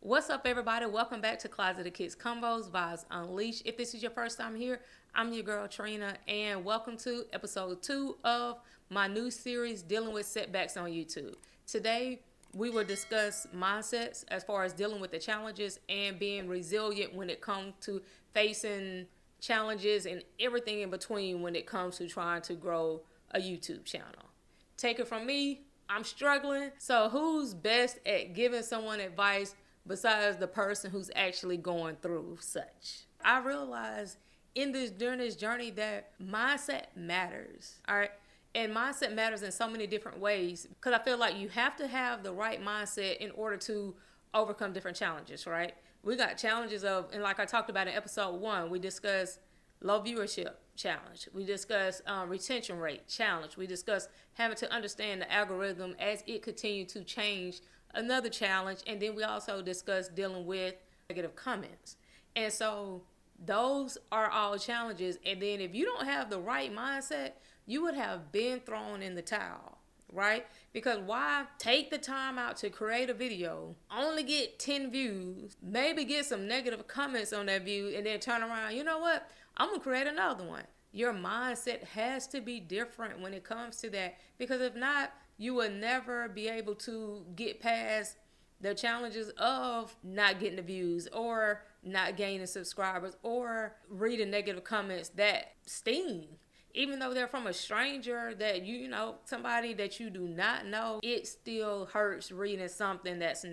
What's up, everybody? Welcome back to Closet of Kids Combos, Vibes Unleashed. If this is your first time here, I'm your girl Trina, and welcome to episode 2 of my new series dealing with setbacks on YouTube. Today, we will discuss mindsets as far as dealing with the challenges and being resilient when it comes to facing challenges and everything in between when it comes to trying to grow a YouTube channel. Take it from me, I'm struggling. So who's best at giving someone advice besides the person who's actually going through such? I realized during this journey that mindset matters. All right. And mindset matters in so many different ways, because I feel like you have to have the right mindset in order to overcome different challenges, right? We got challenges and like I talked about in episode 1, we discussed low viewership challenge. We discussed retention rate challenge. We discussed having to understand the algorithm as it continued to change, another challenge. And then we also discussed dealing with negative comments. And so those are all challenges. And then if you don't have the right mindset, you would have been thrown in the towel, right? Because why take the time out to create a video, only get 10 views, maybe get some negative comments on that view, and then turn around, you know what? I'm going to create another one. Your mindset has to be different when it comes to that, because if not, you will never be able to get past the challenges of not getting the views or not gaining subscribers or reading negative comments that sting. Even though they're from a stranger that you know, somebody that you do not know, it still hurts reading something that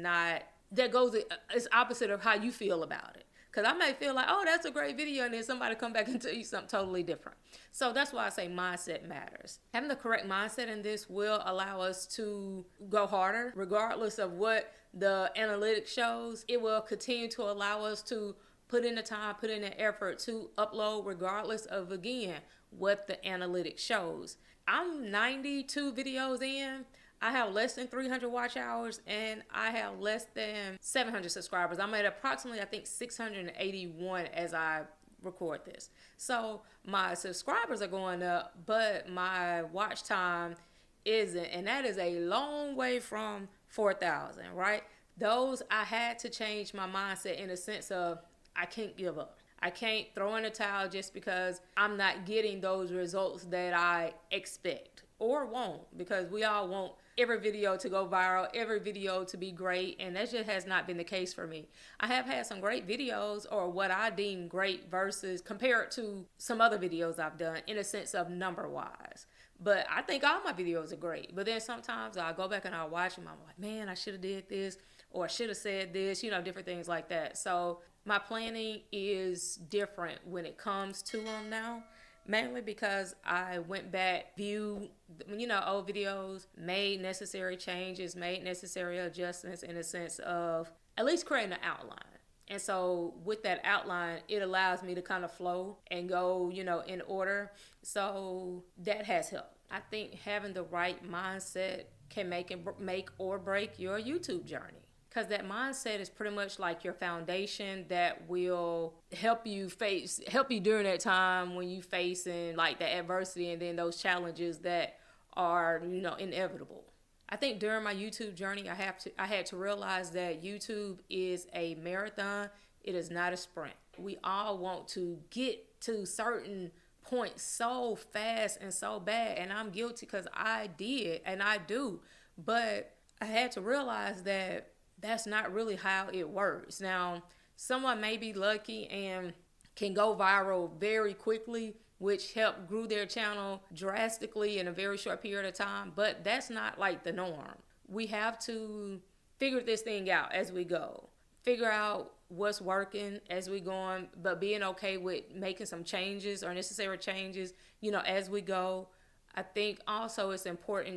goes, it's opposite of how you feel about it. Because I may feel like, oh, that's a great video, and then somebody come back and tell you something totally different. So that's why I say mindset matters. Having the correct mindset in this will allow us to go harder, regardless of what the analytics shows. It will continue to allow us to put in the time, put in the effort to upload, regardless of, again, what the analytics shows. I'm 92 videos in. I have less than 300 watch hours, and I have less than 700 subscribers. I'm at approximately, I think, 681 as I record this. So my subscribers are going up, but my watch time isn't, and that is a long way from 4,000, right? Those, I had to change my mindset in a sense of I can't give up. I can't throw in a towel just because I'm not getting those results that I expect or want, because we all want every video to go viral, every video to be great, and that just has not been the case for me. I have had some great videos, or what I deem great versus compared to some other videos I've done in a sense of number-wise. But I think all my videos are great. But then sometimes I'll go back and I'll watch them. I'm like, man, I should have did this, or I should have said this, you know, different things like that. So my planning is different when it comes to them now, mainly because I went back, viewed, old videos, made necessary changes, made necessary adjustments in a sense of at least creating an outline. And so with that outline, it allows me to kind of flow and go, in order. So that has helped. I think having the right mindset can make or break your YouTube journey. Because that mindset is pretty much like your foundation that will help you during that time when you facing like the adversity and then those challenges that are, inevitable. I think during my YouTube journey, I had to realize that YouTube is a marathon. It is not a sprint. We all want to get to certain points so fast and so bad. And I'm guilty because I did and I do. But I had to realize that that's not really how it works. Now, someone may be lucky and can go viral very quickly, which helped grow their channel drastically in a very short period of time, but that's not like the norm. We have to figure this thing out as we go. Figure out what's working as we go on, but being okay with making some changes or necessary changes, as we go. I think also it's important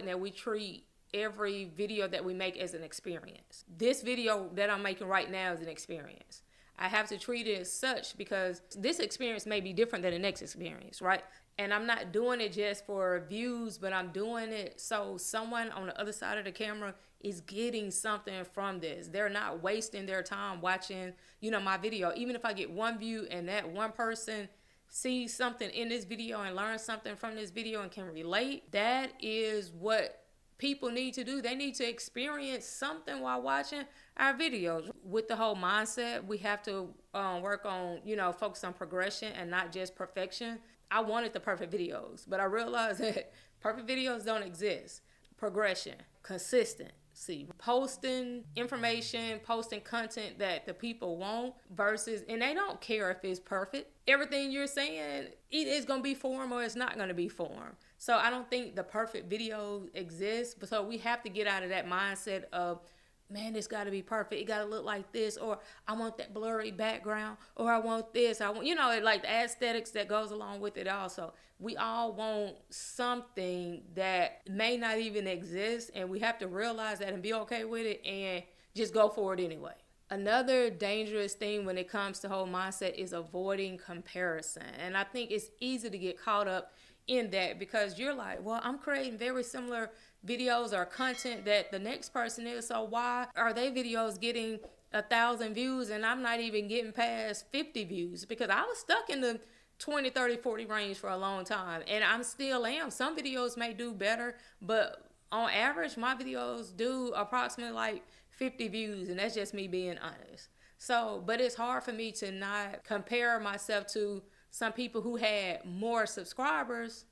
that we treat every video that we make as an experience. This video that I'm making right now is an experience. I have to treat it as such because this experience may be different than the next experience, right? And I'm not doing it just for views, but I'm doing it so someone on the other side of the camera is getting something from this. They're not wasting their time watching, my video. Even if I get one view and that one person sees something in this video and learns something from this video and can relate, that is what people need to do. They need to experience something while watching our videos. With the whole mindset, we have to work on, focus on progression and not just perfection. I wanted the perfect videos, but I realized that perfect videos don't exist. Progression, consistency, posting information, posting content that the people want versus, and they don't care if it's perfect. Everything you're saying, it is going to be form or it's not going to be form. So I don't think the perfect video exists. But so we have to get out of that mindset of, man, it's got to be perfect. It got to look like this, or I want that blurry background, or I want this. I want, like the aesthetics that goes along with it also. We all want something that may not even exist, and we have to realize that and be okay with it and just go for it anyway. Another dangerous thing when it comes to whole mindset is avoiding comparison. And I think it's easy to get caught up in that because you're like, well, I'm creating very similar videos or content that the next person is, so why are they videos getting 1,000 views and I'm not even getting past 50 views? Because I was stuck in the 20, 30, 40 range for a long time, and I'm still am. Some videos may do better, but on average my videos do approximately like 50 views, and that's just me being honest. So, but it's hard for me to not compare myself to some people who had less subscribers,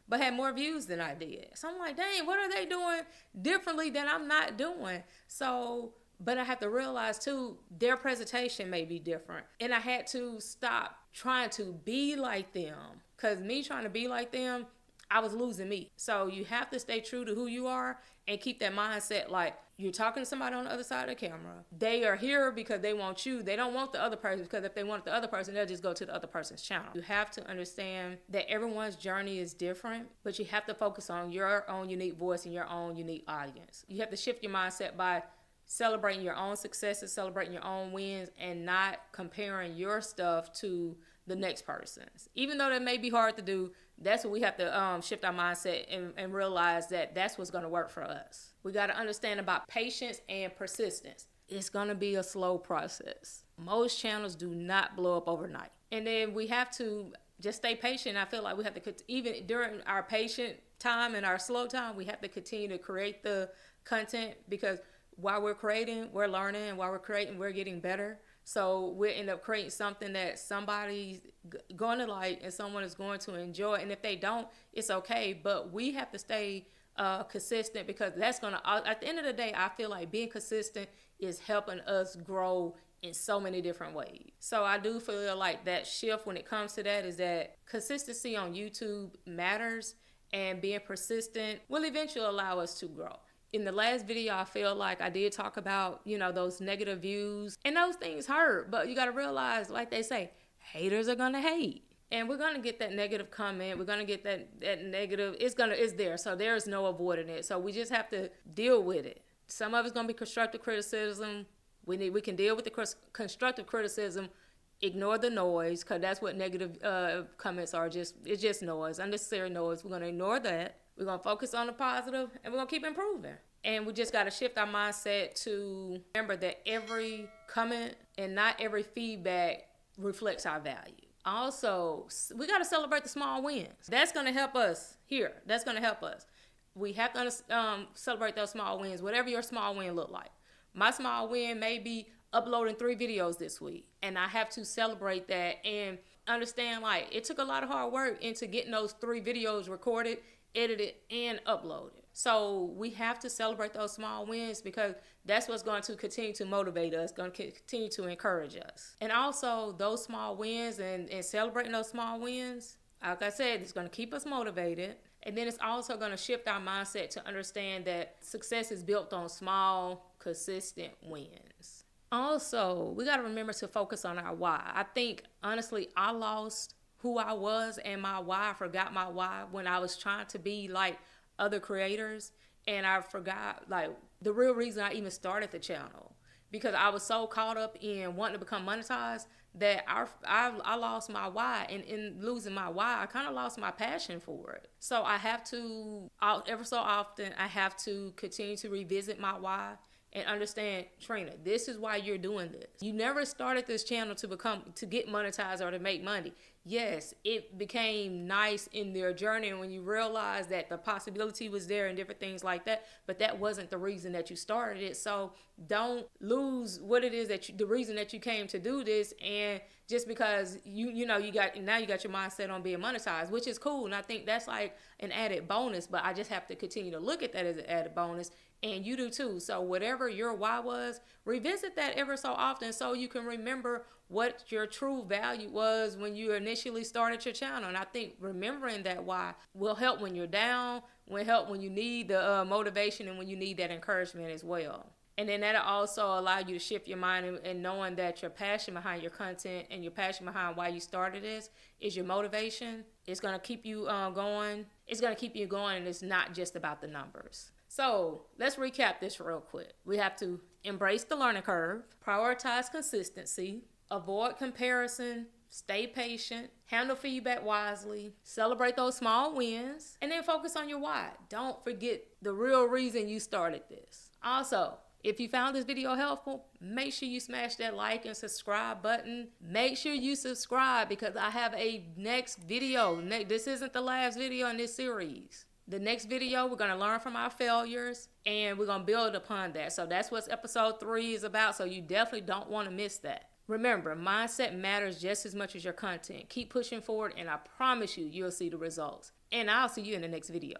but had more views than I did. So I'm like, dang, what are they doing differently than I'm not doing? So, but I have to realize too, their presentation may be different. And I had to stop trying to be like them, because me trying to be like them, I was losing me. So you have to stay true to who you are and keep that mindset like you're talking to somebody on the other side of the camera. They are here because they want you. They don't want the other person, because if they want the other person, they'll just go to the other person's channel. You have to understand that everyone's journey is different, but you have to focus on your own unique voice and your own unique audience. You have to shift your mindset by celebrating your own successes, celebrating your own wins, and not comparing your stuff to the next person's. Even though that may be hard to do, that's what we have to shift our mindset and realize that that's what's going to work for us. We got to understand about patience and persistence. It's going to be a slow process. Most channels do not blow up overnight. And then we have to just stay patient. I feel like we have to, even during our patient time and our slow time, we have to continue to create the content, because while we're creating, we're learning, and while we're creating, we're getting better. So we'll end up creating something that somebody's going to like and someone is going to enjoy. And if they don't, it's okay. But we have to stay consistent, because that's going to, at the end of the day, I feel like being consistent is helping us grow in so many different ways. So I do feel like that shift when it comes to that is that consistency on YouTube matters, and being persistent will eventually allow us to grow. In the last video, I feel like I did talk about, those negative views, and those things hurt, but you got to realize, like they say, haters are going to hate, and we're going to get that negative comment. We're going to get that negative. It's there. So there's no avoiding it. So we just have to deal with it. Some of it's going to be constructive criticism. We can deal with the constructive criticism, ignore the noise, because that's what negative comments are. It's just noise, unnecessary noise. We're going to ignore that. We're going to focus on the positive, and we're going to keep improving. And we just got to shift our mindset to remember that every comment and not every feedback reflects our value. Also, we got to celebrate the small wins. That's going to help us here. That's going to help us. We have to celebrate those small wins, whatever your small win look like. My small win may be uploading 3 videos this week, and I have to celebrate that and understand, like, it took a lot of hard work into getting those 3 videos recorded, edited, and uploaded. So we have to celebrate those small wins, because that's what's going to continue to motivate us, going to continue to encourage us. And also those small wins and celebrating those small wins, like I said, it's going to keep us motivated. And then it's also going to shift our mindset to understand that success is built on small, consistent wins. Also, we got to remember to focus on our why. I think, honestly, I lost who I was and my why. I forgot my why when I was trying to be like other creators, and I forgot like the real reason I even started the channel, because I was so caught up in wanting to become monetized that I lost my why, and in losing my why, I kind of lost my passion for it. So I have to, ever so often, I have to continue to revisit my why and understand, Trina, this is why you're doing this. You never started this channel to get monetized or to make money. yes, it became nice in their journey, and when you realize that the possibility was there and different things like that, but that wasn't the reason that you started it. So don't lose what it is that the reason that you came to do this, and just because you got your mindset on being monetized, which is cool, and I think that's like an added bonus, but I just have to continue to look at that as an added bonus, and you do too. So whatever your why was, revisit that ever so often so you can remember what your true value was when you initially started your channel. And I think remembering that why will help when you're down, will help when you need the motivation and when you need that encouragement as well. And then that'll also allow you to shift your mind and knowing that your passion behind your content and your passion behind why you started this is your motivation. It's going to keep you going. It's going to keep you going, and it's not just about the numbers. So let's recap this real quick. We have to embrace the learning curve, prioritize consistency, avoid comparison, stay patient, handle feedback wisely, celebrate those small wins, and then focus on your why. Don't forget the real reason you started this. Also, if you found this video helpful, make sure you smash that like and subscribe button. Make sure you subscribe because I have a next video. This isn't the last video in this series. The next video, we're going to learn from our failures and we're going to build upon that. So that's what episode 3 is about. So you definitely don't want to miss that. Remember, mindset matters just as much as your content. Keep pushing forward and I promise you, you'll see the results. And I'll see you in the next video.